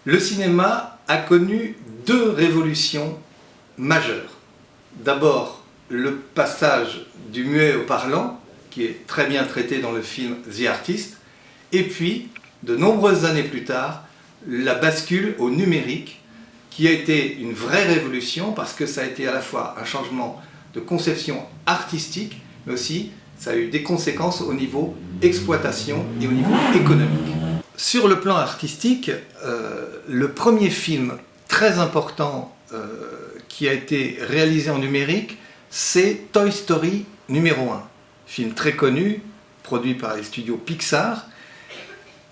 Le cinéma a connu deux révolutions majeures. D'abord, le passage du muet au parlant, qui est très bien traité dans le film The Artist, et puis, de nombreuses années plus tard, la bascule au numérique, qui a été une vraie révolution parce que ça a été à la fois un changement de conception artistique, mais aussi ça a eu des conséquences au niveau exploitation et au niveau économique. Sur le plan artistique, le premier film très important qui a été réalisé en numérique, c'est Toy Story numéro 1. Film très connu, produit par les studios Pixar.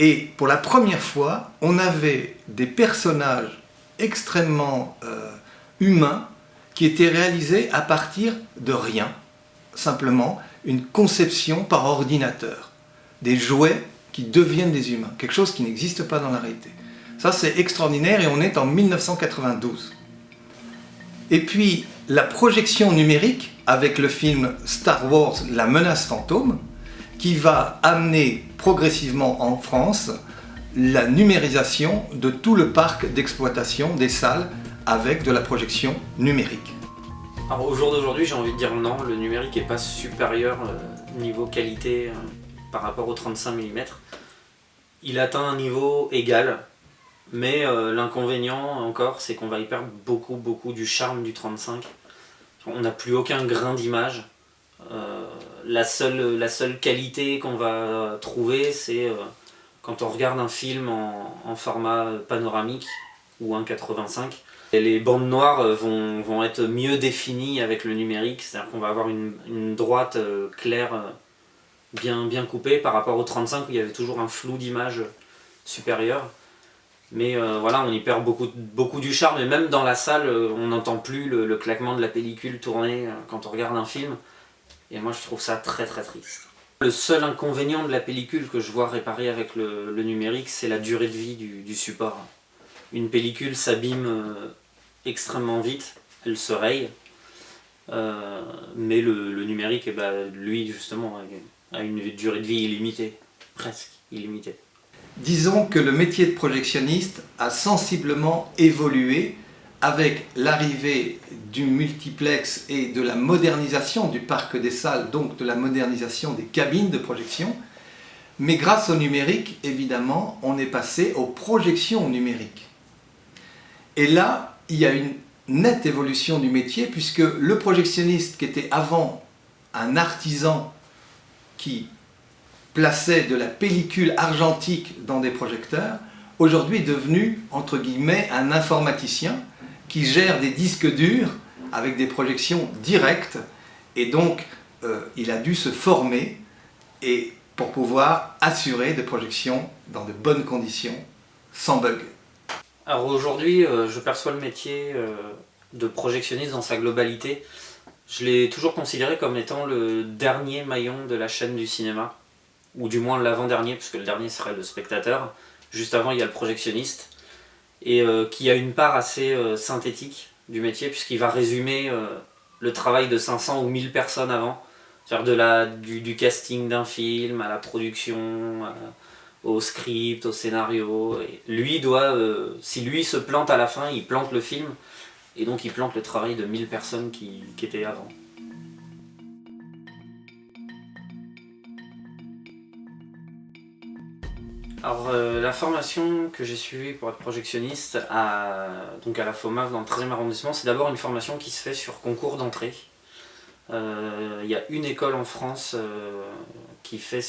Et pour la première fois, on avait des personnages extrêmement humains qui étaient réalisés à partir de rien. Simplement une conception par ordinateur. Des jouets qui deviennent des humains. Quelque chose qui n'existe pas dans la réalité. Ça, c'est extraordinaire et on est en 1992. Et puis, la projection numérique avec le film Star Wars, La menace fantôme, qui va amener progressivement en France la numérisation de tout le parc d'exploitation des salles avec de la projection numérique. Alors au jour d'aujourd'hui, j'ai envie de dire non, le numérique n'est pas supérieur niveau qualité par rapport au 35 mm. Il atteint un niveau égal, mais l'inconvénient encore, c'est qu'on va y perdre beaucoup du charme du 35. On n'a plus aucun grain d'image. La seule qualité qu'on va trouver, c'est quand on regarde un film en format panoramique ou 1,85. Et les bandes noires vont être mieux définies avec le numérique, c'est-à-dire qu'on va avoir une droite claire bien coupée par rapport au 35 où il y avait toujours un flou d'image supérieur. Mais voilà, on y perd beaucoup du charme, et même dans la salle, on n'entend plus le claquement de la pellicule tournée quand on regarde un film. Et moi je trouve ça très triste. Le seul inconvénient de la pellicule que je vois réparé avec le numérique, c'est la durée de vie du support. Une pellicule s'abîme extrêmement vite, elle se raye, mais le numérique, lui justement, a une durée de vie illimitée, presque illimitée. Disons que le métier de projectionniste a sensiblement évolué avec l'arrivée du multiplex et de la modernisation du parc des salles, donc de la modernisation des cabines de projection. Mais grâce au numérique, évidemment, on est passé aux projections numériques. Et là, il y a une nette évolution du métier, puisque le projectionniste qui était avant un artisan qui plaçait de la pellicule argentique dans des projecteurs, aujourd'hui est devenu, entre guillemets, un informaticien qui gère des disques durs avec des projections directes, et donc il a dû se former et pour pouvoir assurer des projections dans de bonnes conditions, sans bug. Alors aujourd'hui, je perçois le métier de projectionniste dans sa globalité. Je l'ai toujours considéré comme étant le dernier maillon de la chaîne du cinéma, ou du moins l'avant-dernier, puisque le dernier serait le spectateur. Juste avant, il y a le projectionniste, et qui a une part assez synthétique du métier, puisqu'il va résumer le travail de 500 ou 1000 personnes avant, c'est-à-dire du casting d'un film, à la production, au script, au scénario. Et lui si lui se plante à la fin, il plante le film, et donc il plante le travail de 1000 personnes qui étaient avant. Alors la formation que j'ai suivie pour être projectionniste donc à la FOMAF dans le 13e arrondissement, c'est d'abord une formation qui se fait sur concours d'entrée. Il y a une école en France qui fait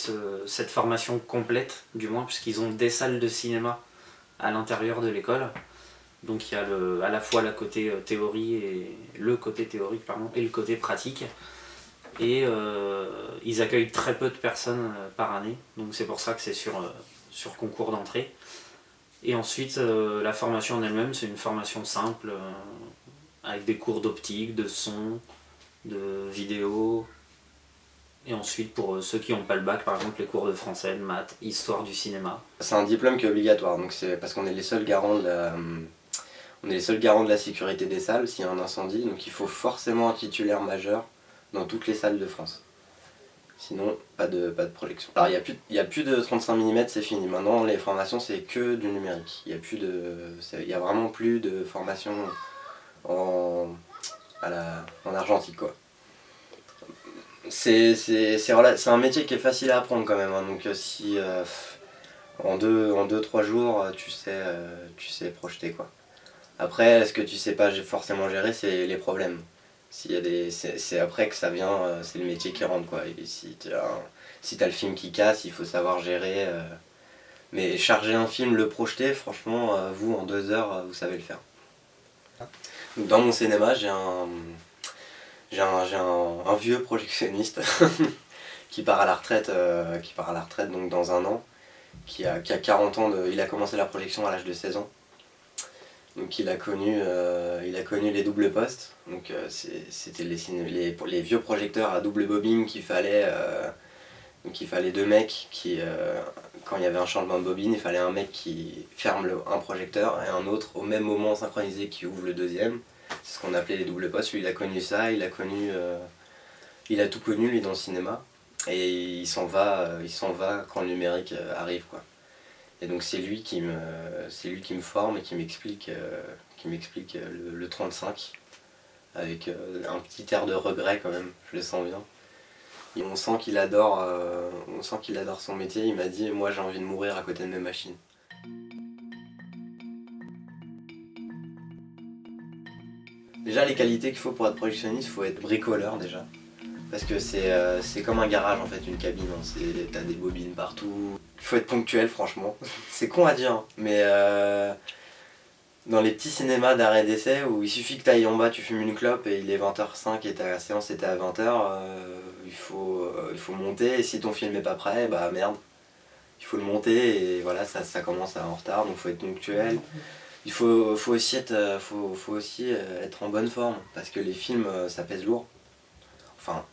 cette formation complète, du moins, puisqu'ils ont des salles de cinéma à l'intérieur de l'école. Donc il y a à la fois le côté théorie et le côté théorique et le côté pratique. Et ils accueillent très peu de personnes par année, donc c'est pour ça que c'est sur concours d'entrée. Et ensuite, la formation en elle-même, c'est une formation simple, avec des cours d'optique, de son, de vidéo. Et ensuite, pour ceux qui n'ont pas le bac, par exemple, les cours de français, de maths, histoire du cinéma. C'est un diplôme qui est obligatoire, donc c'est parce qu'on est les seuls garants de la sécurité des salles s'il y a un incendie, donc il faut forcément un titulaire majeur dans toutes les salles de France. Sinon, pas de projection. Alors, il y a plus de 35 mm, c'est fini. Maintenant, les formations, c'est que du numérique. Il y a vraiment plus de formation en argentique, quoi. C'est un métier qui est facile à apprendre quand même, hein. Donc si en 2-3 jours tu sais projeter, quoi. Après, ce que tu sais pas forcément gérer, c'est les problèmes. S'il y a c'est après que ça vient, c'est le métier qui rentre, quoi. Et si t'as le film qui casse, il faut savoir gérer. Mais charger un film, le projeter, franchement, vous en 2 heures, vous savez le faire. Donc, dans mon cinéma, j'ai un vieux projectionniste qui part à la retraite, donc dans un an, qui a 40 ans, il a commencé la projection à l'âge de 16 ans. Donc il a connu les doubles postes. Donc c'était les vieux projecteurs à double bobine qu'il fallait. Donc il fallait 2 mecs qui, quand il y avait un changement de bobine, il fallait un mec qui ferme un projecteur et un autre au même moment synchronisé qui ouvre le deuxième. C'est ce qu'on appelait les doubles postes. Lui, il a connu ça, il a tout connu lui dans le cinéma. Et il s'en va quand le numérique arrive, quoi. Et donc c'est lui qui me forme et qui m'explique le 35 avec un petit air de regret quand même, je le sens bien. Et on sent qu'il adore son métier. Il m'a dit, moi j'ai envie de mourir à côté de mes machines. Déjà, les qualités qu'il faut pour être projectionniste, il faut être bricoleur déjà. Parce que c'est comme un garage en fait, une cabine, hein. T'as des bobines partout. Il faut être ponctuel, franchement. C'est con à dire, hein. Mais dans les petits cinémas d'arrêt d'essai où il suffit que t'ailles en bas, tu fumes une clope et il est 20h05 et ta séance était à 20h, il faut monter, et si ton film n'est pas prêt, bah merde. Il faut le monter et voilà, ça commence en retard, donc il faut être ponctuel. Il faut aussi être en bonne forme, parce que les films, ça pèse lourd. Enfin,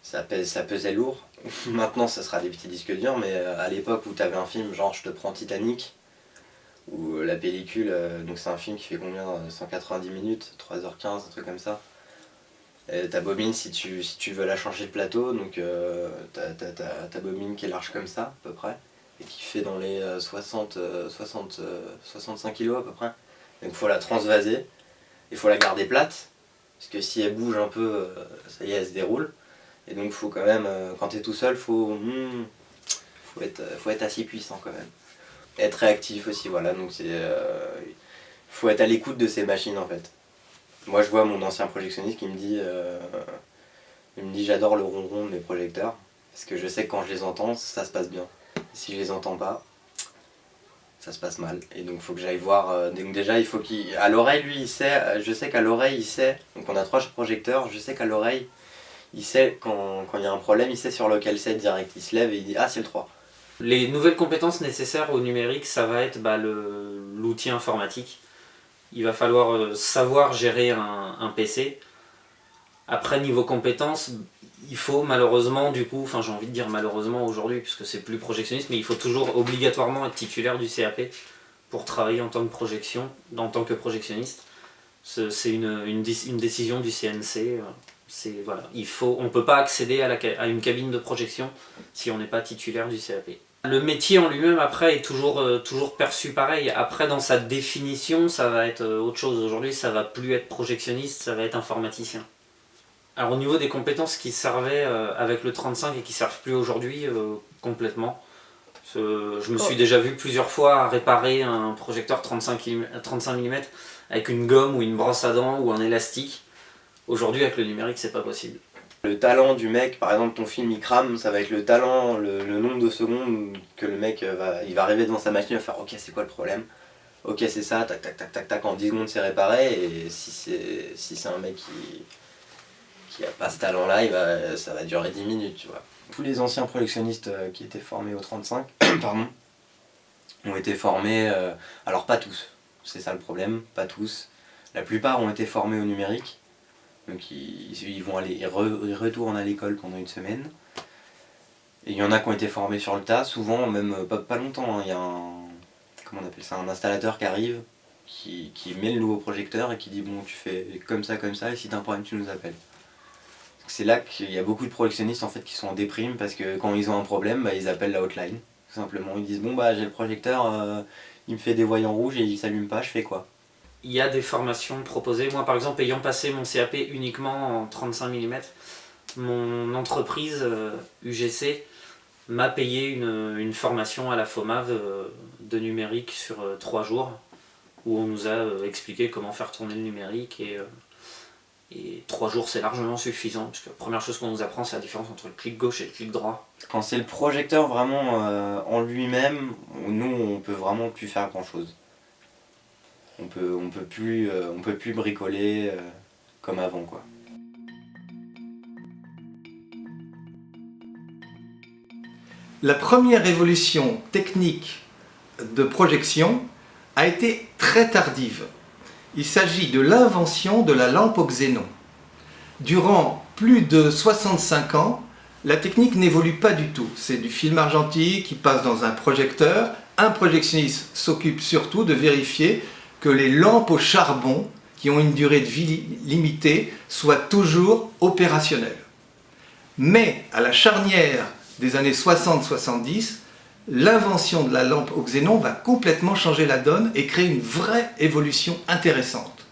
ça pesait lourd. Maintenant, ça sera des petits disques durs, mais à l'époque où t'avais un film, genre je te prends Titanic, où la pellicule, donc c'est un film qui fait combien, 190 minutes, 3h15, un truc comme ça. Et ta bobine, si tu veux la changer de plateau, donc ta bobine qui est large comme ça, à peu près, et qui fait dans les 65 kg à peu près. Donc il faut la transvaser, il faut la garder plate, parce que si elle bouge un peu, ça y est, elle se déroule. Et donc faut quand même, quand t'es tout seul, faut être assez puissant quand même. Être réactif aussi, voilà, donc faut être à l'écoute de ces machines en fait. Moi je vois mon ancien projectionniste qui me dit, j'adore le ronron de mes projecteurs, parce que je sais que quand je les entends, ça se passe bien. Si je les entends pas, ça se passe mal. Et donc il faut que j'aille voir, donc déjà il faut à l'oreille lui il sait, je sais qu'à l'oreille il sait, donc on a 3 projecteurs, je sais qu'à l'oreille, il sait quand il y a un problème, il sait sur lequel c'est direct, il se lève et il dit ah c'est le 3. Les nouvelles compétences nécessaires au numérique, ça va être l'outil informatique. Il va falloir savoir gérer un PC. Après, niveau compétences, il faut malheureusement, du coup, enfin j'ai envie de dire malheureusement aujourd'hui, puisque c'est plus projectionniste, mais il faut toujours obligatoirement être titulaire du CAP pour travailler en tant que projectionniste. C'est une décision du CNC. Voilà. On ne peut pas accéder à une cabine de projection si on n'est pas titulaire du CAP. Le métier en lui-même, après, est toujours perçu pareil. Après, dans sa définition, ça va être autre chose. Aujourd'hui, ça va plus être projectionniste, ça va être informaticien. Alors, au niveau des compétences qui servaient avec le 35 et qui ne servent plus aujourd'hui, complètement. Je me suis déjà vu plusieurs fois réparer un projecteur 35 mm avec une gomme ou une brosse à dents ou un élastique. Aujourd'hui, avec le numérique, c'est pas possible. Le talent du mec, par exemple ton film il crame, ça va être le talent, le nombre de secondes que le mec il va arriver devant sa machine, il va faire ok c'est quoi le problème, ok c'est ça, tac tac tac tac tac, en 10 secondes c'est réparé. Et si c'est un mec qui a pas ce talent là, ça va durer 10 minutes, tu vois. Tous les anciens projectionnistes qui étaient formés au 35 pardon, ont été formés, alors pas tous, c'est ça le problème, pas tous. La plupart ont été formés au numérique. Donc ils retournent à l'école pendant une semaine. Et il y en a qui ont été formés sur le tas, souvent, même pas longtemps, hein. Il y a un installateur qui arrive, qui met le nouveau projecteur et qui dit bon tu fais comme ça, et si t'as un problème tu nous appelles. C'est là qu'il y a beaucoup de projectionnistes en fait qui sont en déprime parce que quand ils ont un problème, bah, ils appellent la hotline. Tout simplement, ils disent bon bah j'ai le projecteur, il me fait des voyants rouges et il s'allume pas, je fais quoi? Il y a des formations proposées. Moi par exemple, ayant passé mon CAP uniquement en 35 mm, mon entreprise UGC m'a payé une formation à la FOMAV de numérique sur 3 jours où on nous a expliqué comment faire tourner le numérique et 3 jours c'est largement suffisant parce que la première chose qu'on nous apprend c'est la différence entre le clic gauche et le clic droit. Quand c'est le projecteur vraiment en lui-même, nous on peut vraiment plus faire grand chose. On peut plus bricoler comme avant quoi. La première évolution technique de projection a été très tardive. Il s'agit de l'invention de la lampe au xénon. Durant plus de 65 ans, la technique n'évolue pas du tout. C'est du film argentique qui passe dans un projecteur. Un projectionniste s'occupe surtout de vérifier que les lampes au charbon, qui ont une durée de vie limitée, soient toujours opérationnelles. Mais à la charnière des années 60-70, l'invention de la lampe au xénon va complètement changer la donne et créer une vraie évolution intéressante.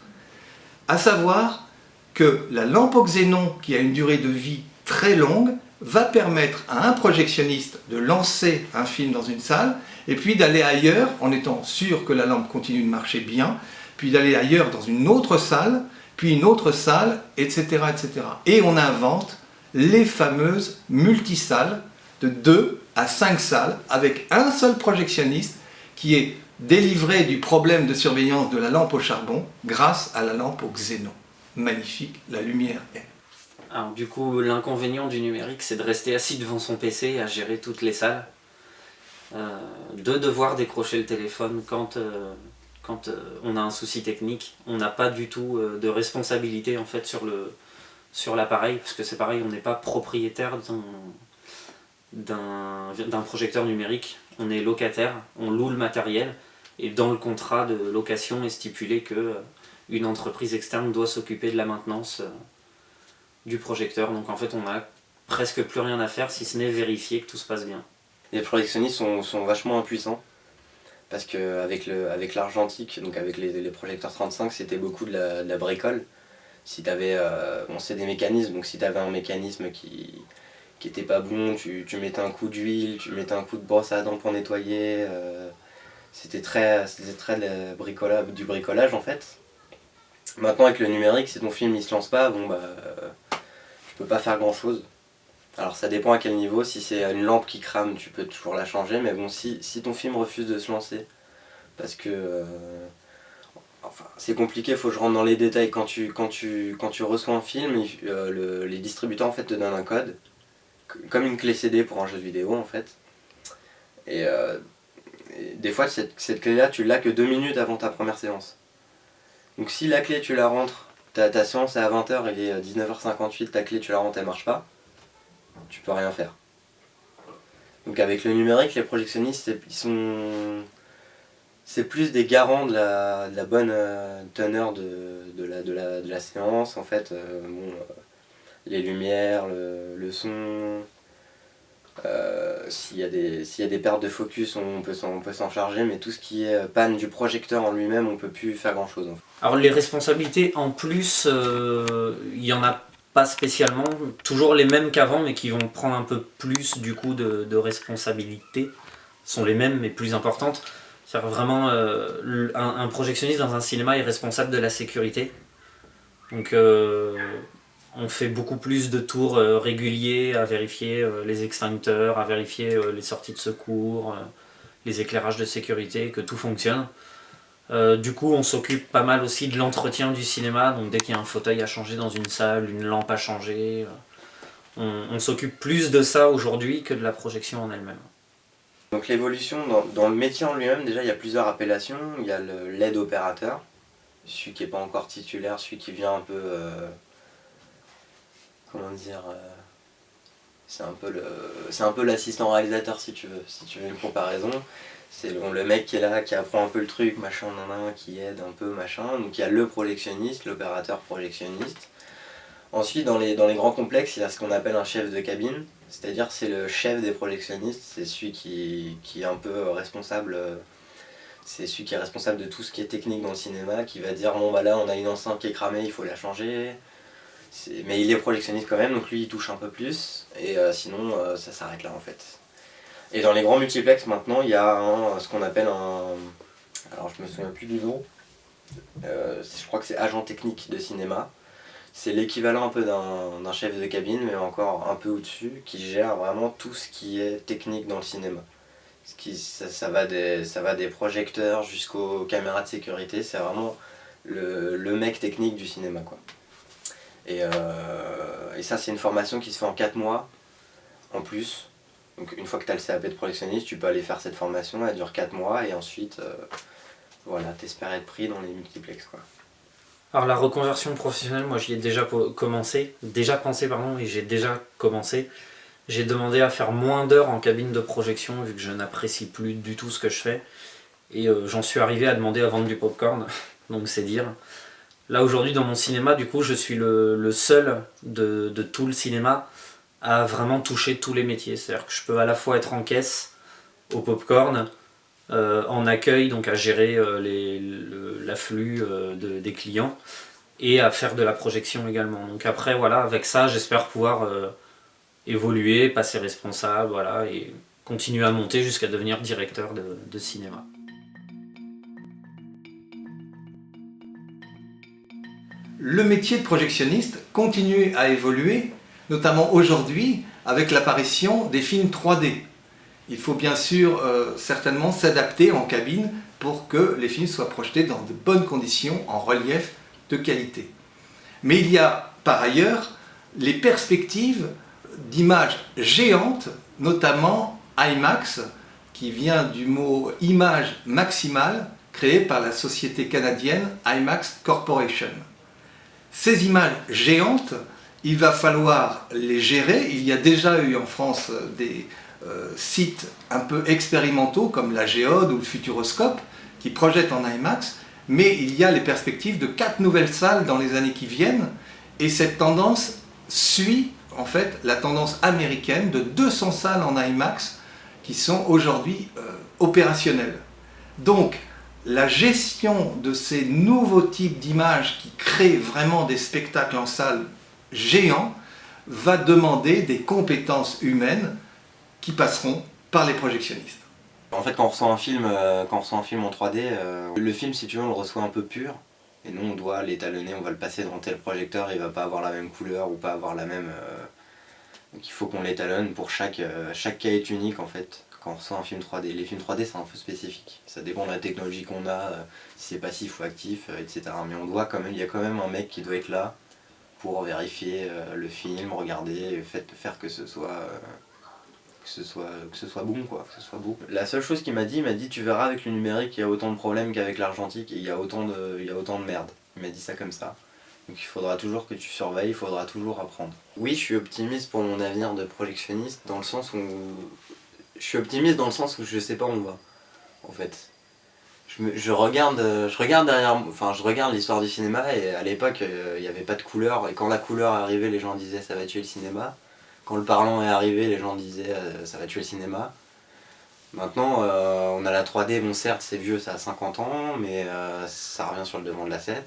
À savoir que la lampe au xénon, qui a une durée de vie très longue, va permettre à un projectionniste de lancer un film dans une salle et puis d'aller ailleurs en étant sûr que la lampe continue de marcher bien, puis d'aller ailleurs dans une autre salle, puis une autre salle, etc. etc. Et on invente les fameuses multisalles de 2 à 5 salles avec un seul projectionniste qui est délivré du problème de surveillance de la lampe au charbon grâce à la lampe au xénon. Magnifique, la lumière est. Alors du coup l'inconvénient du numérique c'est de rester assis devant son PC à gérer toutes les salles, de devoir décrocher le téléphone quand on a un souci technique. On n'a pas du tout de responsabilité en fait sur l'appareil parce que c'est pareil, on n'est pas propriétaire d'un projecteur numérique, on est locataire, on loue le matériel et dans le contrat de location est stipulé que une entreprise externe doit s'occuper de la maintenance du projecteur, donc en fait on n'a presque plus rien à faire si ce n'est vérifier que tout se passe bien. Les projectionnistes sont vachement impuissants parce qu'avec l'argentique, donc avec les projecteurs 35, c'était beaucoup de la bricole. Si t'avais, c'est des mécanismes, donc si t'avais un mécanisme qui était pas bon, tu mettais un coup d'huile, tu mettais un coup de brosse à dents pour nettoyer, c'était très du bricolage en fait. Maintenant avec le numérique, si ton film il se lance pas, tu peux pas faire grand chose. Alors ça dépend à quel niveau, si c'est une lampe qui crame, tu peux toujours la changer, mais bon, si ton film refuse de se lancer, parce que c'est compliqué, il faut que je rentre dans les détails. Quand tu reçois un film, les distributeurs en fait te donnent un code, comme une clé CD pour un jeu vidéo en fait. Et des fois cette clé-là, tu l'as que 2 minutes avant ta première séance. Donc si la clé tu la rentres, ta séance est à 20h, il est 19h58, ta clé tu la rentres, elle marche pas, tu peux rien faire. Donc avec le numérique, les projectionnistes, c'est plus des garants de la bonne teneur de la séance en fait. Les lumières, le son, s'il y a des pertes de focus, on peut s'en charger, mais tout ce qui est panne du projecteur en lui-même, on peut plus faire grand chose en fait. Alors les responsabilités en plus, il y en a pas spécialement, toujours les mêmes qu'avant mais qui vont prendre un peu plus du coup de responsabilités, sont les mêmes mais plus importantes. C'est-à-dire vraiment un projectionniste dans un cinéma est responsable de la sécurité. Donc on fait beaucoup plus de tours réguliers à vérifier les extincteurs, à vérifier les sorties de secours, les éclairages de sécurité, que tout fonctionne. Du coup on s'occupe pas mal aussi de l'entretien du cinéma, donc dès qu'il y a un fauteuil à changer dans une salle, une lampe à changer, on s'occupe plus de ça aujourd'hui que de la projection en elle-même. Donc l'évolution dans le métier en lui-même, déjà il y a plusieurs appellations. Il y a l'aide opérateur, celui qui n'est pas encore titulaire, celui qui vient un peu... c'est un peu l'assistant réalisateur si tu veux une comparaison. C'est le mec qui est là, qui apprend un peu le truc, machin, qui aide un peu, machin. Donc il y a le projectionniste, l'opérateur projectionniste. Ensuite, dans les grands complexes, il y a ce qu'on appelle un chef de cabine, c'est-à-dire c'est le chef des projectionnistes, c'est celui qui est un peu responsable, c'est celui qui est responsable de tout ce qui est technique dans le cinéma, qui va dire bon bah là on a une enceinte qui est cramée, il faut la changer. Mais il est projectionniste quand même, donc lui il touche un peu plus, et sinon ça s'arrête là en fait. Et dans les grands multiplex maintenant, il y a ce qu'on appelle un... Alors je me souviens plus du nom, je crois que c'est agent technique de cinéma. C'est l'équivalent un peu d'un chef de cabine, mais encore un peu au-dessus, qui gère vraiment tout ce qui est technique dans le cinéma. Ça va des projecteurs jusqu'aux caméras de sécurité, c'est vraiment le mec technique du cinéma, quoi. Et ça, c'est une formation qui se fait en 4 mois, en plus. Donc une fois que tu as le CAP de projectionniste, tu peux aller faire cette formation, elle dure 4 mois, et ensuite, voilà, t'espères être pris dans les multiplex, quoi. Alors la reconversion professionnelle, moi j'y ai déjà pensé, et j'ai déjà commencé. J'ai demandé à faire moins d'heures en cabine de projection vu que je n'apprécie plus du tout ce que je fais. Et j'en suis arrivé à demander à vendre du popcorn, donc c'est dire. Là aujourd'hui dans mon cinéma, du coup je suis le seul de tout le cinéma à vraiment toucher tous les métiers. C'est-à-dire que je peux à la fois être en caisse, au popcorn, en accueil, donc à gérer l'afflux des clients, et à faire de la projection également. Donc après voilà, avec ça j'espère pouvoir évoluer, passer responsable, voilà, et continuer à monter jusqu'à devenir directeur de cinéma. Le métier de projectionniste continue à évoluer, notamment aujourd'hui avec l'apparition des films 3D. Il faut bien sûr certainement s'adapter en cabine pour que les films soient projetés dans de bonnes conditions, en relief de qualité. Mais il y a par ailleurs les perspectives d'images géantes, notamment IMAX, qui vient du mot image maximale, créé par la société canadienne IMAX Corporation. Ces images géantes, il va falloir les gérer. Il y a déjà eu en France des sites un peu expérimentaux comme la Géode ou le Futuroscope qui projettent en IMAX, mais il y a les perspectives de 4 nouvelles salles dans les années qui viennent, et cette tendance suit en fait la tendance américaine de 200 salles en IMAX qui sont aujourd'hui opérationnelles. Donc la gestion de ces nouveaux types d'images qui créent vraiment des spectacles en salle géants va demander des compétences humaines qui passeront par les projectionnistes. En fait, quand on reçoit un film en 3D, le film, si tu veux, on le reçoit un peu pur. Et nous, on doit l'étalonner, on va le passer dans tel projecteur, il va pas avoir la même couleur ou pas avoir la même... Donc il faut qu'on l'étalonne pour chaque cas est unique, en fait. Quand on reçoit un film 3D. Les films 3D, c'est un peu spécifique. Ça dépend de la technologie qu'on a, si c'est passif ou actif, etc. Mais on doit quand même, il y a quand même un mec qui doit être là pour vérifier le film, regarder, faire que ce soit bon, quoi, que ce soit beau. La seule chose qu'il m'a dit, tu verras avec le numérique, il y a autant de problèmes qu'avec l'argentique, et il y a autant de merde. Il m'a dit ça comme ça. Donc il faudra toujours que tu surveilles, il faudra toujours apprendre. Oui, je suis optimiste pour mon avenir de projectionniste, dans le sens où... Je suis optimiste dans le sens où je sais pas où on va, en fait. Je regarde derrière, enfin je regarde l'histoire du cinéma, et à l'époque il n'y avait pas de couleur, et quand la couleur est arrivée, les gens disaient ça va tuer le cinéma. Quand le parlant est arrivé, les gens disaient ça va tuer le cinéma. Maintenant on a la 3D, bon certes c'est vieux, ça a 50 ans, mais ça revient sur le devant de la scène.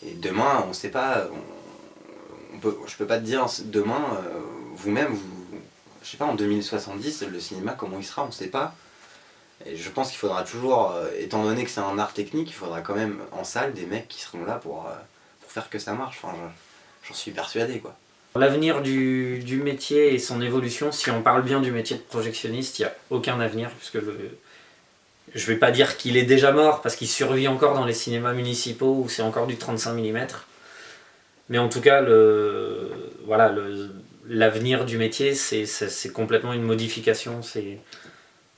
Et demain, on sait pas, je peux pas te dire demain, vous-même, je sais pas, en 2070, le cinéma, comment il sera, on sait pas. Et je pense qu'il faudra toujours, étant donné que c'est un art technique, il faudra quand même en salle des mecs qui seront là pour faire que ça marche. Enfin, j'en suis persuadé, quoi. L'avenir du métier et son évolution, si on parle bien du métier de projectionniste, il n'y a aucun avenir, puisque je vais pas dire qu'il est déjà mort, parce qu'il survit encore dans les cinémas municipaux où c'est encore du 35 mm. Mais en tout cas, l'avenir du métier, c'est complètement une modification.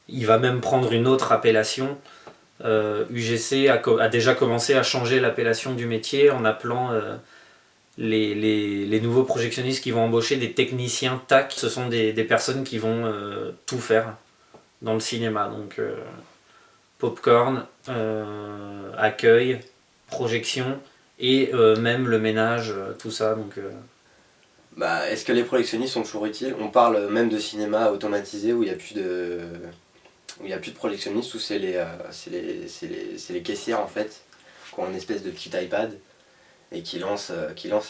Il va même prendre une autre appellation. UGC a déjà commencé à changer l'appellation du métier en appelant les nouveaux projectionnistes qui vont embaucher des techniciens TAC. Ce sont des personnes qui vont tout faire dans le cinéma. Donc popcorn, accueil, projection Et même le ménage, tout ça. Donc, Bah, est-ce que les projectionnistes sont toujours utiles? On parle même de cinéma automatisé où il n'y a plus de... où il y a plus de projectionnistes, où c'est les caissières en fait, qui ont une espèce de petit iPad et qui lancent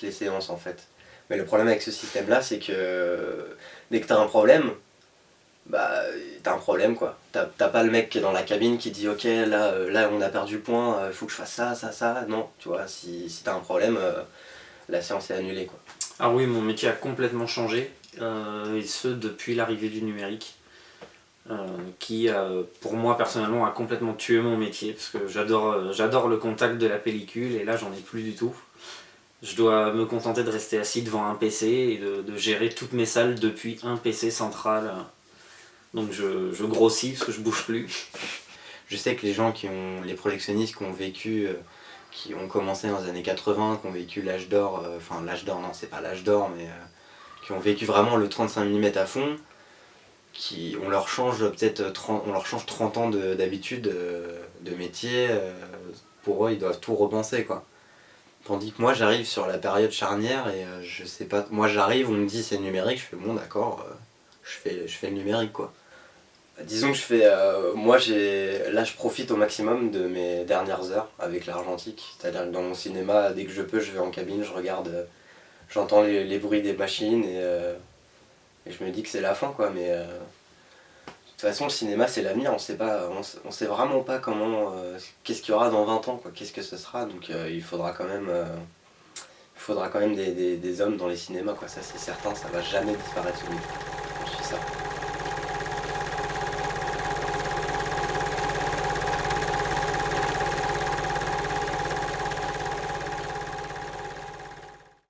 les séances en fait. Mais le problème avec ce système-là, c'est que dès que tu as un problème, bah t'as un problème quoi. T'as pas le mec qui est dans la cabine qui dit ok là on a perdu le point, il faut que je fasse ça. Non, tu vois, si t'as un problème, la séance est annulée quoi. ah oui, mon métier a complètement changé, et ce depuis l'arrivée du numérique, qui pour moi personnellement a complètement tué mon métier, parce que j'adore le contact de la pellicule, et là j'en ai plus du tout. Je dois me contenter de rester assis devant un PC et de gérer toutes mes salles depuis un PC central. Donc je grossis parce que je bouge plus. Je sais que les gens les projectionnistes qui ont vécu, qui ont commencé dans les années 80, qui ont vécu l'âge d'or, enfin l'âge d'or, non c'est pas l'âge d'or, mais qui ont vécu vraiment le 35 mm à fond, on leur change 30 ans d'habitude, de métier, pour eux ils doivent tout repenser quoi. Tandis que moi j'arrive sur la période charnière et je sais pas, moi j'arrive, on me dit c'est numérique, je fais bon d'accord, je fais le numérique quoi. Disons que je fais, là je profite au maximum de mes dernières heures avec l'argentique, c'est-à-dire que dans mon cinéma, dès que je peux, je vais en cabine, je regarde, j'entends les bruits des machines et je me dis que c'est la fin quoi, mais de toute façon le cinéma c'est l'avenir, on sait vraiment pas comment, qu'est-ce qu'il y aura dans 20 ans quoi, qu'est-ce que ce sera, donc il faudra quand même des hommes dans les cinémas quoi, ça c'est certain, ça va jamais disparaître ce métier.